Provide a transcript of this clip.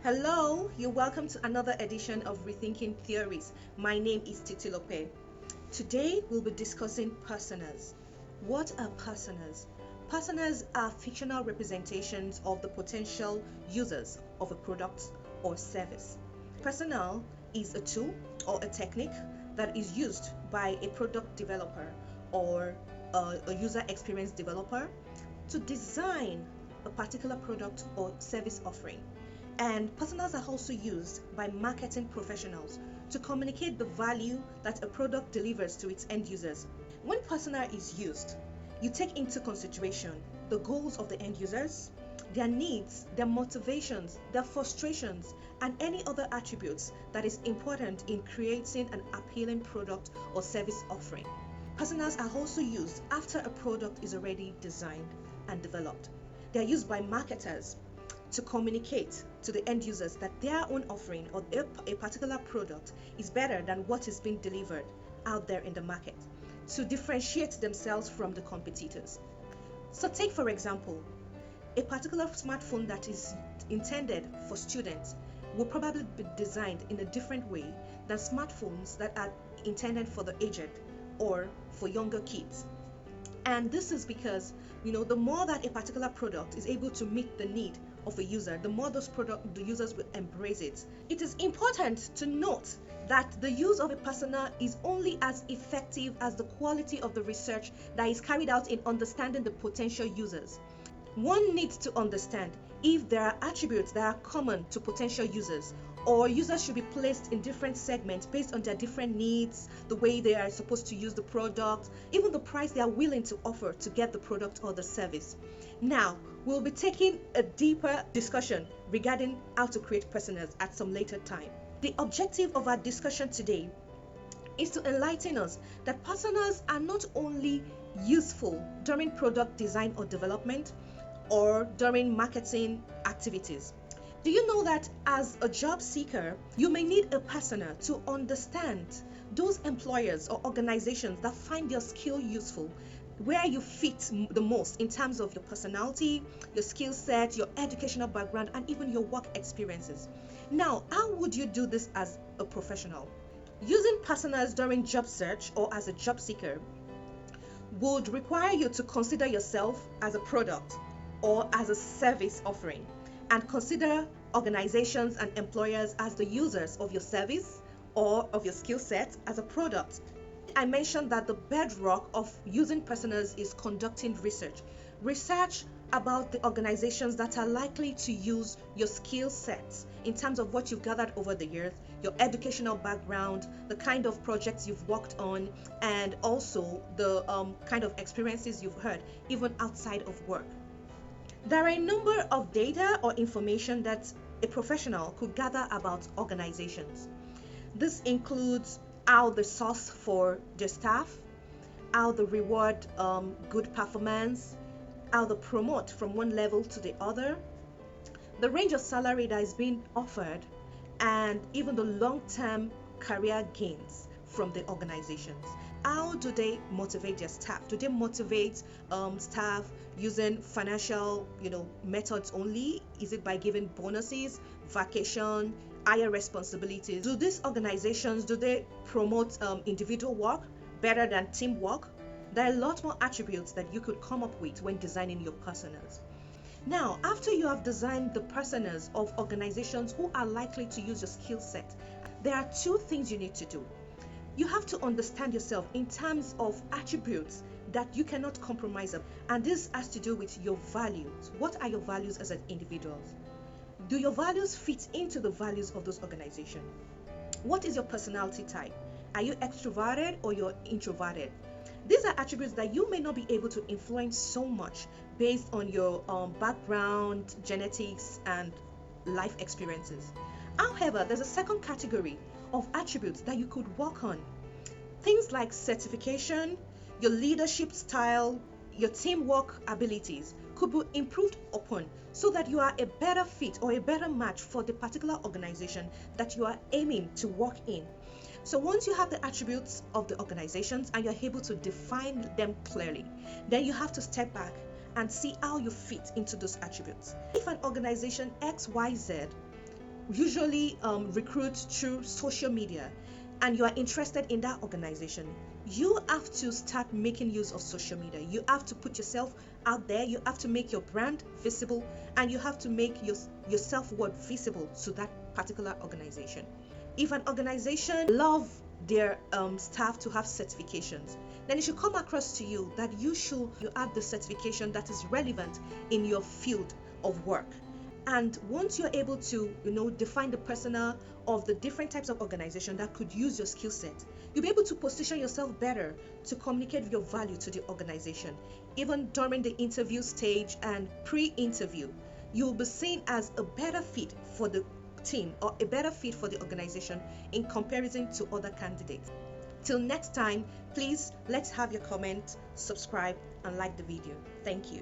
Hello, you're welcome to another edition of Rethinking Theories. My name is Titilope. Today we'll be discussing personas. What are personas? Personas are fictional representations of the potential users of a product or service. Persona is a tool or a technique that is used by a product developer or a user experience developer to design a particular product or service offering. And personas are also used by marketing professionals to communicate the value that a product delivers to its end users. When persona is used, you take into consideration the goals of the end users, their needs, their motivations, their frustrations, and any other attributes that is important in creating an appealing product or service offering. Personas are also used after a product is already designed and developed. They are used by marketers to communicate to the end users that their own offering or a particular product is better than what is being delivered out there in the market, to differentiate themselves from the competitors. So take, for example, a particular smartphone that is intended for students will probably be designed in a different way than smartphones that are intended for the aged or for younger kids. And this is because, the more that a particular product is able to meet the need of a user, the more the users will embrace it. It is important to note that the use of a persona is only as effective as the quality of the research that is carried out in understanding the potential users. One needs to understand if there are attributes that are common to potential users, or users should be placed in different segments based on their different needs, the way they are supposed to use the product, even the price they are willing to offer to get the product or the service. Now, we'll be taking a deeper discussion regarding how to create personas at some later time. The objective of our discussion today is to enlighten us that personas are not only useful during product design or development or during marketing activities. Do you know that as a job seeker, you may need a persona to understand those employers or organizations that find your skill useful, where you fit the most in terms of your personality, your skill set, your educational background, and even your work experiences. Now, how would you do this as a professional? Using personas during job search or as a job seeker would require you to consider yourself as a product or as a service offering, and consider organizations and employers as the users of your service or of your skill set as a product. I mentioned that the bedrock of using personas is conducting research about the organizations that are likely to use your skill sets in terms of what you've gathered over the years, your educational background, the kind of projects you've worked on, and also the kind of experiences you've had even outside of work. There are a number of data or information that a professional could gather about organizations. This includes how they source for their staff, how they reward good performance, how they promote from one level to the other, the range of salary that is being offered, and even the long-term career gains from the organizations. How do they motivate their staff? Do they motivate staff using financial, methods only? Is it by giving bonuses, vacation, higher responsibilities? Do these organizations, do they promote individual work better than teamwork? There are a lot more attributes that you could come up with when designing your personas. Now, after you have designed the personas of organizations who are likely to use your skill set, there are two things you need to do. You have to understand yourself in terms of attributes that you cannot compromise on. And this has to do with your values. What are your values as an individual? Do your values fit into the values of those organizations? What is your personality type? Are you extroverted or you're introverted? These are attributes that you may not be able to influence so much based on your background, genetics, and life experiences. However, there's a second category of attributes that you could work on. Things like certification, your leadership style, your teamwork abilities could be improved upon so that you are a better fit or a better match for the particular organization that you are aiming to work in. So once you have the attributes of the organizations and you're able to define them clearly, then you have to step back and see how you fit into those attributes. If an organization XYZ usually recruit through social media and you are interested in that organization, you have to start making use of social media. You have to put yourself out there, you have to make your brand visible, and you have to make your self-worth visible to that particular organization. If an organization love their staff to have certifications, then it should come across to you that you have the certification that is relevant in your field of work. And once you're able to, define the persona of the different types of organization that could use your skill set, you'll be able to position yourself better to communicate your value to the organization. Even during the interview stage and pre-interview, you'll be seen as a better fit for the team or a better fit for the organization in comparison to other candidates. Till next time, please let's have your comment, subscribe, and like the video. Thank you.